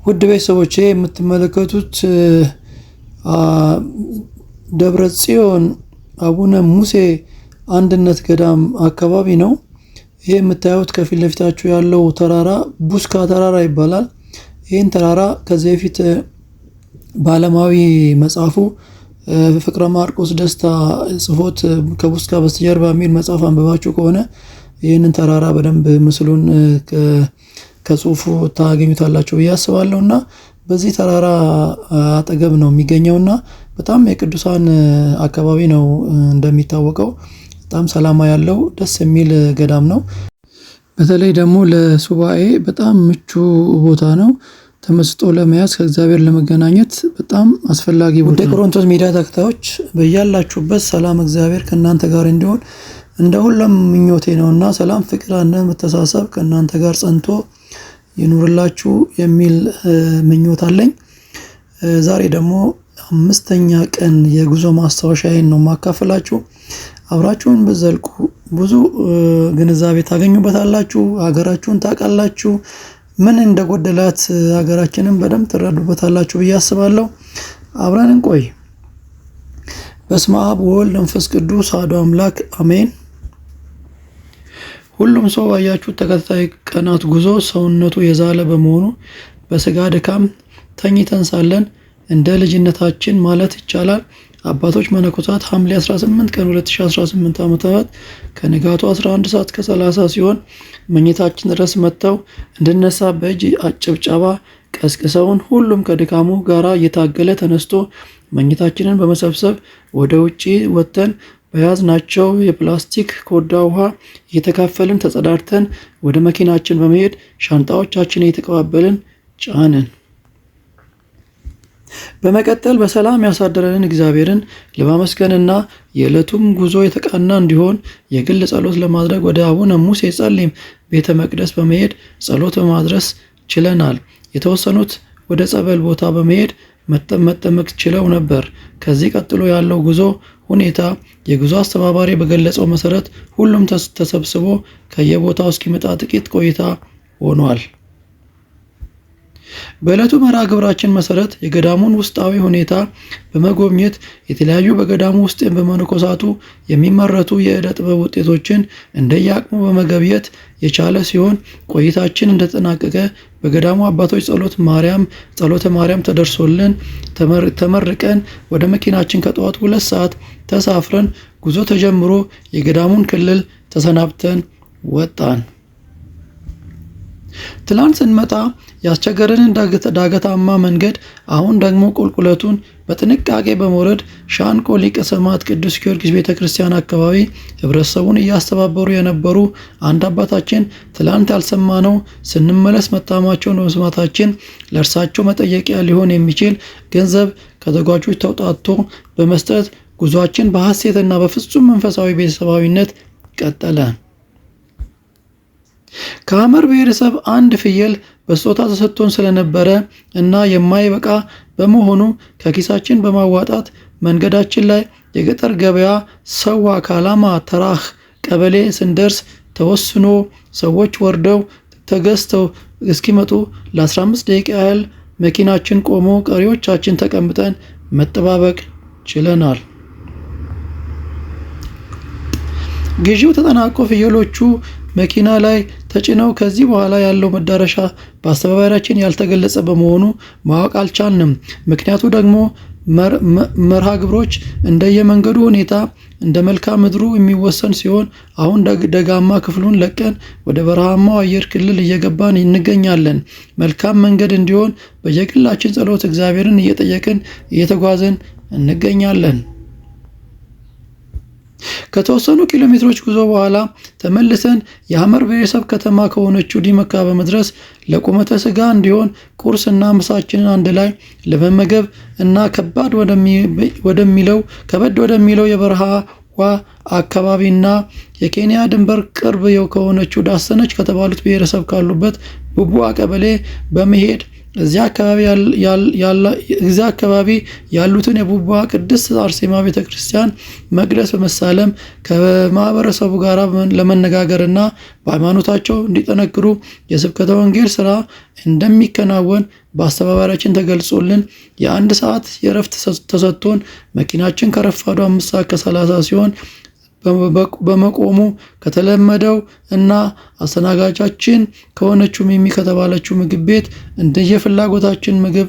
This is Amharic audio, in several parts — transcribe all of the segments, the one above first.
ውድ ቤተሰቦቼ የምትመለከቱት ደብረ ጽዮን አቡነ ሙሴ አንድነት ገዳም አካባቢ ነው። ይሄ የምታዩት ከፊት ለፊታችሁ ያለው ተራራ ቡስካ ተራራ ይባላል። ይህን ተራራ ከዚህ በፊት በዓለማዊ መጽሐፉ ፍቅረ ማርቆስ ደስታ ጽፎት ከቡስካ በስተጀርባ የሚል መጽሐፍ አንብባችሁ ከሆነ ይህንን ተራራ በደንብ ምስሉን ከጽሁፉ ታገኙታላችሁ ብዬ አስባለሁና በዚህ ተራራ አጠገብ ነው የሚገኘውና በጣም የቅዱሳን አካባቢ ነው። እንደሚታወቀው በጣም ሰላማ ያለው ደስ የሚል ገዳም ነው። በተለይ ደግሞ ለሱባኤ በጣም ምቹ ቦታ ነው። ተመስጦ ለመያዝ ከእግዚአብሔር ለመገናኘት በጣም አስፈላጊ ቦታ ነው። ቆሮንቶስ ሚዲያ ተከታዮች በያላችሁበት ሰላም እግዚአብሔር ከእናንተ ጋር እንዲሆን እንደ ሁሉም ምኞቴ ነውና ሰላም፣ ፍቅር፣ አንድነት፣ መተሳሰብ ከእናንተ ጋር ጸንቶ ይኑርላችሁ የሚል ምኞት አለኝ። ዛሬ ደግሞ 5ኛ ቀን የጉዞ ማስታወሻዬን ነው ማካፈላችሁ። አብራችሁን በዘልቁ ብዙ ግንዛቤ ታገኙበታላችሁ። ሀገራችሁን ታውቃላችሁ። ምን እንደጎደላት ሀገራችንን በደንብ ትረዱበታላችሁ ብዬ አስባለሁ። አብረን እንቆይ። በስመ አብ ወወልድ ወመንፈስ ቅዱስ አሐዱ አምላክ አሜን። ሁሉም ሰው ባያችሁት ተከታታይ ቀናት ጉዞ ሰውነቱ የዛለ በመሆኑ በስጋ ድካም ተኝተን ሳለን እንደ ልጅነታችን ማለት ይቻላል አባቶች መነኮሳት ሐምሌ 18 ቀን 2018 ዓ.ም ከንጋቱ 11 ሰዓት ከ30 ሲሆን መኝታችን ድረስ መጥተው እንድነሳ በእጅ አጨብጫባ ቀስቅሰውን ሁሉም ከድካሙ ጋራ እየታገለ ተነስቶ መኝታችንን በመሰብሰብ ወደ ውጪ ወጥተን በያዝናቸው የፕላስቲክ ኮዳ ውሃ እየተካፈልን ተጸዳድተን ወደ መኪናችን በመሄድ ሻንጣዎቻችን እየተቀባበልን ጫንን። በመቀጠል በሰላም ያሳደረንን እግዚአብሔርን ለማመስገንና የዕለቱም ጉዞ የተቃና እንዲሆን የግል ጸሎት ለማድረግ ወደ አቡነ ሙሴ ጸሊም ቤተ መቅደስ በመሄድ ጸሎት በማድረስ ችለናል። የተወሰኑት ወደ ጸበል ቦታ በመሄድ መጠመቅ ችለው ነበር። ከዚህ ቀጥሎ ያለው ጉዞ ሁኔታ የጉዞ አስተባባሪ በገለጸው መሰረት ሁሉም ተሰብስቦ ከየቦታው እስኪመጣ ጥቂት ቆይታ ሆኗል። በዕለቱ መርሃ ግብራችን መሰረት የገዳሙን ውስጣዊ ሁኔታ በመጎብኘት የተለያዩ በገዳሙ ውስጥ በመነኮሳቱ የሚመረቱ የዕደ ጥበብ ውጤቶችን እንደየአቅሙ በመገብየት የቻለ ሲሆን ቆይታችን እንደተጠናቀቀ በገዳሙ አባቶች ጸሎተ ማርያም ተደርሶልን ተመርቀን ወደ መኪናችን ከጠዋቱ 2 ሰዓት ተሳፍረን ጉዞ ተጀምሮ የገዳሙን ክልል ተሰናብተን ወጣን። ትላንት ስንመጣ ያስቸገረንን ዳገታማ መንገድ አሁን ደግሞ ቁልቁለቱን በጥንቃቄ በመውረድ ሻንቆ ሊቀ ሰማዕት ቅዱስ ጊዮርጊስ ቤተክርስቲያን አካባቢ ህብረተሰቡን እያስተባበሩ የነበሩ አንድ አባታችን ትላንት ያልሰማነው ስንመለስ መታማቸውን በመስማታችን ለእርሳቸው መጠየቂያ ሊሆን የሚችል ገንዘብ ከተጓዦች ተውጣቶ በመስጠት ጉዟችን በሐሴትና በፍጹም መንፈሳዊ ቤተሰባዊነት ቀጠለ። ከሐመር ብሔረሰብ አንድ ፍየል በስጦታ ተሰጥቶን ስለነበረ እና የማይበቃ በመሆኑ ከኪሳችን በማዋጣት መንገዳችን ላይ የገጠር ገበያ ሰዋ ካላማ ተራህ ቀበሌ ስንደርስ ተወስኖ ሰዎች ወርደው ተገዝተው እስኪመጡ ለ15 ደቂቃ ያህል መኪናችን ቆሞ ቀሪዎቻችን ተቀምጠን መጠባበቅ ችለናል። ግዢው ተጠናቆ ፍየሎቹ መኪና ላይ ተጭነው ከዚህ በኋላ ያለው መዳረሻ በአስተባባሪያችን ያልተገለጸ በመሆኑ ማወቅ አልቻልንም። ምክንያቱ ደግሞ መርሃ ግብሮች እንደየመንገዱ ሁኔታ እንደ መልክዓ ምድሩ የሚወሰን ሲሆን አሁን ደጋማ ክፍሉን ለቀን ወደ በረሃማው አየር ክልል እየገባን እንገኛለን። መልካም መንገድ እንዲሆን በየግላችን ጸሎት እግዚአብሔርን እየጠየቅን እየተጓዝን እንገኛለን። ከተወሰኑ ኪሎ ሜትሮች ጉዞ በኋላ ተመልሰን የሐመር ብሔረሰብ ከተማ ከሆነችው ዲመካ በመድረስ ለቁመተ ስጋ እንዲሆን ቁርስና ምሳችንን አንድ ላይ ለመመገብ እና ከበድ ወደሚለው የበረሃ አካባቢና የኬንያ ድንበር ቅርብ ከሆነችው ዳሰነች ከተባሉት ብሔረሰብ ካሉበት ቡቡአ ቀበሌ በመሄድ እዚያ አካባቢ ያሉትን የቡቡአ ቅድስት አርሴማ ቤተክርስቲያን መቅደስ በመሳለም ከማህበረሰቡ ጋር ለመነጋገርና በሃይማኖታቸው እንዲጠነክሩ የስብከተ ወንጌል ስራ እንደሚከናወን በአስተባባሪያችን ተገልጾልን የ1 ሰዓት የእረፍት ተሰጥቶን መኪናችን ከረፋዱ 5 ሰዓት ከ30 ሲሆን በመቆሙ ከተለመደው እና አስተናጋጃችን ከሆነችው ሚሚ ከተባለችው ምግብ ቤት እንደየፍላጎታችን ምግብ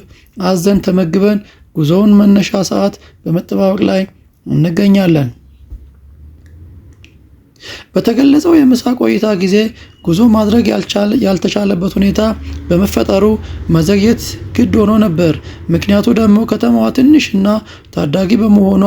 አዘን ተመግበን ጉዞውን መነሻ ሰዓት በመጠባበቅ ላይ እንገኛለን። በተገለጸው የምሳ ቆይታ ጊዜ ጉዞ ማድረግ ያልተቻለበት ሁኔታ በመፈጠሩ መዘግየት ግድ ሆኖ ነበር። ምክንያቱ ደግሞ ከተማዋ ትንሽና ታዳጊ በመሆኗ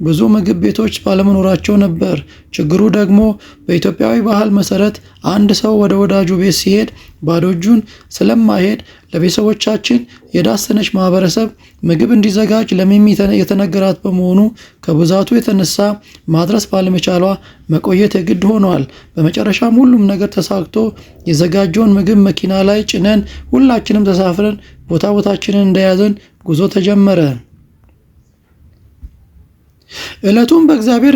ብዙ ምግብ ቤቶች ባለመኖራቸው ነበር። ችግሩ ደግሞ በኢትዮጵያዊ ባህል መሰረት አንድ ሰው ወደ ወዳጁ ቤት ሲሄድ ባዶ እጁን ስለማይሄድ ለቤተሰቦቻችን የዳሰነች ማህበረሰብ ምግብ እንዲዘጋጅ ለሚሚ የተነገራት በመሆኑ ከብዛቱ የተነሳ ማድረስ ባለመቻሏ መቆየት የግድ ሆኗል። በመጨረሻም ሁሉም ነገር ተሳክቶ የዘጋጀውን ምግብ መኪና ላይ ጭነን ሁላችንም ተሳፍረን ቦታችንን እንደያዘን ጉዞ ተጀመረ። ዕለቱም በእግዚአብሔር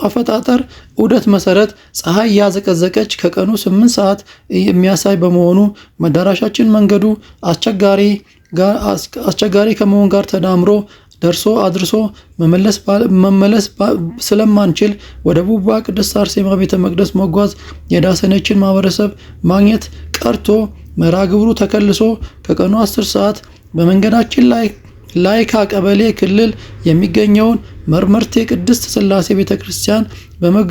አፈጣጠር ዑደት መሰረት ፀሐይ ያዘቀዘቀች ከቀኑ 8 ሰዓት የሚያሳይ በመሆኑ መዳረሻችን መንገዱ አስቸጋሪ ከመሆን ጋር ተዳምሮ ደርሶ አድርሶ መመለስ ስለማንችል ወደ ቡቡአ ቅድስት አርሴማ ቤተ መቅደስ መጓዝ የዳሰነችን ማህበረሰብ ማግኘት ቀርቶ መርሃ ግብሩ ተከልሶ ከቀኑ 10 ሰዓት በመንገዳችን ላይካ ቀበሌ ክልል የሚገኘውን መርመርቴ ቅድስት ሥላሴ ቤተክርስቲያን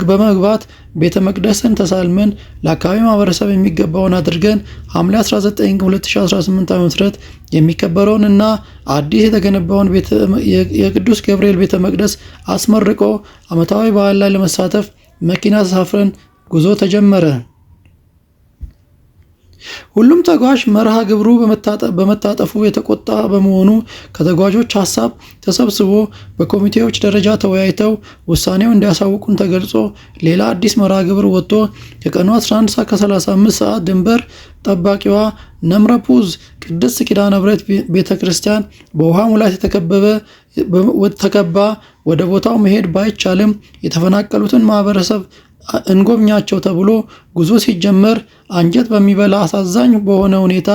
በመግባት ቤተ መቅደስን ተሳልመን ለአካባቢ ማህበረሰብ የሚገባውን አድርገን ሐምሌ 19 2018 ዓ.ም የሚከበረውን እና አዲስ የተገነባውን የቅዱስ ገብርኤል ቤተ መቅደስ አስመርቆ ዓመታዊ በዓል ላይ ለመሳተፍ መኪና ተሳፍረን ጉዞ ተጀመረ። ሁሉም ተጓዥ መርሃ ግብሩ በመታጠፉ የተቆጣ በመሆኑ ከተጓዦች ሐሳብ ተሰብስቦ በኮሚቴዎች ደረጃ ተወያይተው ውሳኔው እንዲያሳውቁን ተገልጾ ሌላ አዲስ መርሃ ግብር ወጥቶ ከቀኑ 11:35 ሰዓት ድንበር ጠባቂዋ ነምረፑዝ ቅድስት ኪዳነ ምሕረት ቤተክርስቲያን በውሃ ሙላት ተከባ ወደ ቦታው መሄድ ባይቻልም የተፈናቀሉትን ማህበረሰብ እንጎብኛቸው ተብሎ ጉዞ ሲጀመር አንጀት በሚበላ አሳዛኝ በሆነ ሁኔታ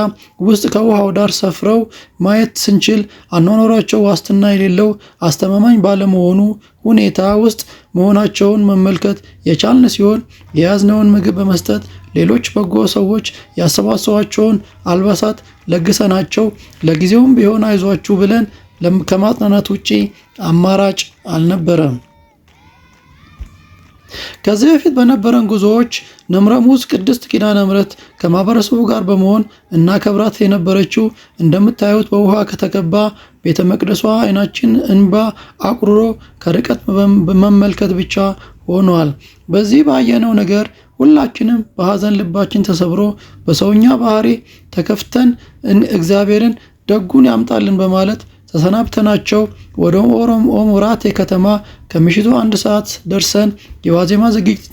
ውስጥ ከውሃው ዳር ሰፍረው ማየት ስንችል አኗኗራቸው ዋስትና የሌለው አስተማማኝ ባለመሆኑ ሁኔታ ውስጥ መሆናቸውን መመልከት የቻልን ሲሆን የያዝነውን ምግብ በመስጠት ሌሎች በጎ ሰዎች ያሰባሰቧቸውን አልባሳት ለግሰናቸው ለጊዜውም ቢሆን አይዟችሁ ብለን ከማጽናናት ውጪ አማራጭ አልነበረም። ከዚህ በፊት በነበረን ጉዞዎች ነምረሙዝ ቅድስት ኪዳነ ምሕረት ከማህበረሰቡ ጋር በመሆን እናከብራት የነበረችው እንደምታዩት በውሃ ከተከባ ቤተ መቅደሷ አይናችን እንባ አቁርሮ ከርቀት በመመልከት ብቻ ሆኗል። በዚህ ባየነው ነገር ሁላችንም በሐዘን ልባችን ተሰብሮ በሰውኛ ባህሪ ተከፍተን እግዚአብሔርን ደጉን ያምጣልን በማለት ተሰናብተናቸው ወደ ኦሞራቴ ከተማ ከምሽቱ 1 ሰዓት ደርሰን የዋዜማ ዝግጅት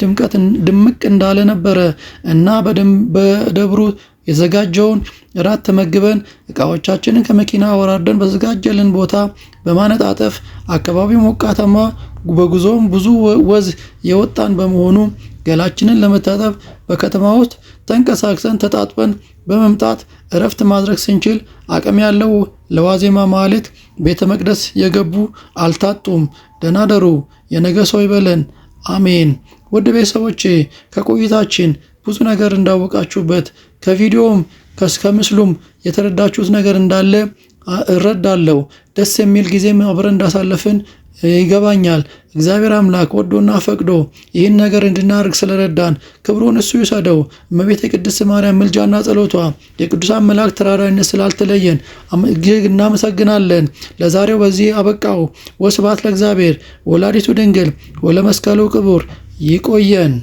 ድምቅ እንዳለ ነበረ እና በደብሩ የዘጋጀውን እራት ተመግበን እቃዎቻችንን ከመኪና ወራርደን በዘጋጀልን ቦታ በማነጣጠፍ አካባቢው ሞቃታማ በጉዞም ብዙ ወዝ የወጣን በመሆኑ ገላችንን ለመታጠብ በከተማ ውስጥ ተንቀሳቅሰን ተጣጥበን በመምጣት እረፍት ማድረግ ስንችል አቅም ያለው ለዋዜማ ማለት ቤተ መቅደስ የገቡ አልታጡም። ደህና ደሩ። የነገ ሰው ይበለን። አሜን። ውድ ቤተሰቦቼ ከቆይታችን ብዙ ነገር እንዳወቃችሁበት ከቪዲዮም ከምስሉም የተረዳችሁት ነገር እንዳለ እረዳለሁ። ደስ የሚል ጊዜም አብረን እንዳሳለፍን ይገባኛል። እግዚአብሔር አምላክ ወዶና ፈቅዶ ይህን ነገር እንድናደርግ ስለረዳን ክብሩን እሱ ይሰደው። እመቤቴ ቅድስት ማርያም ምልጃና ጸሎቷ የቅዱሳን መላእክት ተራዳኢነት ስላልተለየን እጅግ እናመሰግናለን። ለዛሬው በዚህ አበቃው። ወስብሐት ለእግዚአብሔር ወላዲቱ ድንግል ወለመስቀሉ ክቡር። ይቆየን።